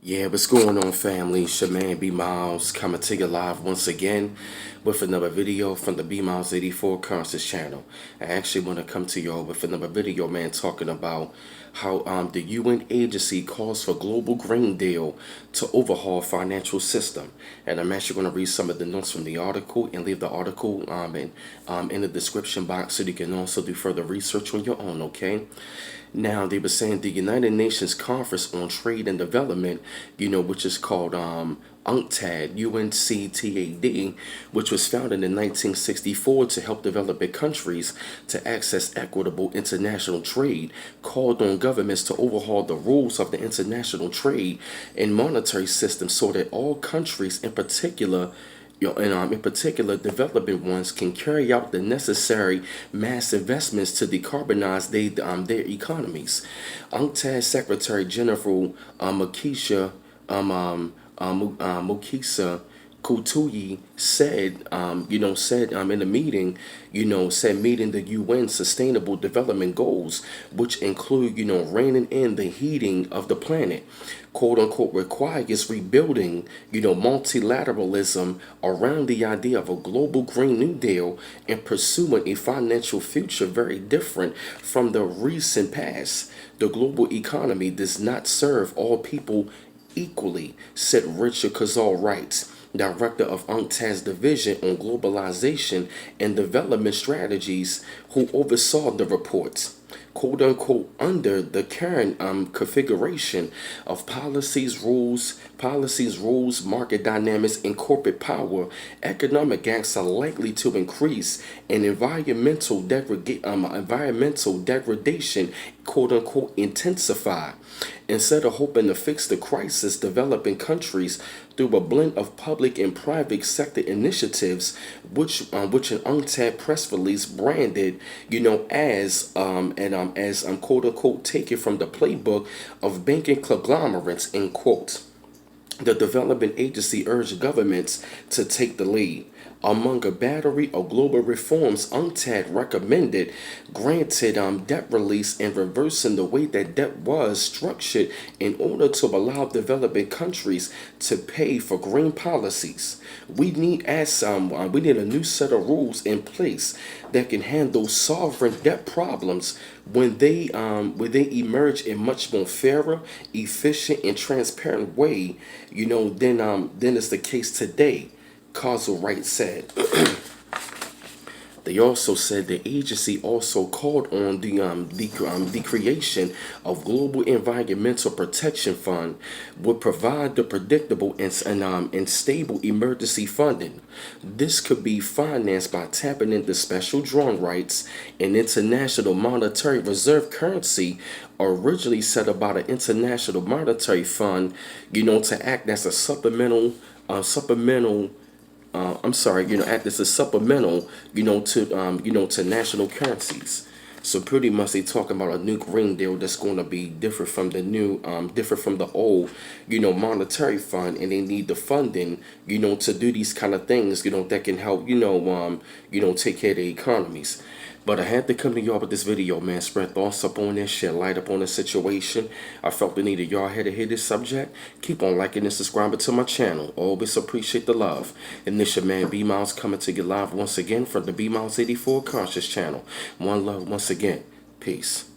Yeah, what's going on, family? It's your man B Miles coming to you live once again with another video from the B Miles 84 Conscious channel. I actually want to come to y'all with another video, man, talking about how the UN agency calls for global Green Deal to overhaul financial system. And I'm actually going to read some of the notes from the article and leave the article in the description box so you can also do further research on your own, okay? Now, they were saying the United Nations Conference on Trade and Development, which is called UNCTAD, UNCTAD, which was founded in 1964 to help developing countries to access equitable international trade, called on governments to overhaul the rules of the international trade and monetary system so that all countries, in particular, developing ones can carry out the necessary mass investments to decarbonize their economies. UNCTAD Secretary General Mukisa Kutuyi said in the meeting, said meeting the UN Sustainable Development Goals, which include, reining in the heating of the planet, quote unquote, requires rebuilding, multilateralism around the idea of a global Green New Deal and pursuing a financial future very different from the recent past. The global economy does not serve all people equally, said Richard Kazal Wright, director of UNCTAD's Division on Globalization and Development Strategies, who oversaw the report. Quote unquote, under the current configuration of policies, rules, market dynamics, and corporate power, economic acts are likely to increase and environmental degradation, quote unquote, intensify. Instead of hoping to fix the crisis, developing countries through a blend of public and private sector initiatives, which an UNCTAD press release branded, as quote unquote taken from the playbook of banking conglomerates, end quote. The development agency urged governments to take the lead. Among a battery of global reforms, UNCTAD recommended granted debt release and reversing the way that debt was structured in order to allow developing countries to pay for green policies. We need a new set of rules in place that can handle sovereign debt problems when they emerge in much more fairer, efficient, and transparent way, than is the case today. Causal Wright said. They also said the agency also called on the creation of Global Environmental Protection Fund would provide the predictable and stable emergency funding. This could be financed by tapping into special drawing rights and international monetary reserve currency originally set up by the International Monetary Fund, to act as a act as a supplemental, to national currencies. So pretty much they talking about a new Green Deal that's going to be different from the different from the old, monetary fund, and they need the funding, to do these kind of things, that can help, take care of the economies. But I had to come to y'all with this video, man. Spread thoughts up on this, shed light up on the situation. I felt the need of y'all had to hear this subject. Keep on liking and subscribing to my channel. Always appreciate the love. And this your man B Miles coming to you live once again from the B Miles 84 Conscious channel. One love once again. Peace.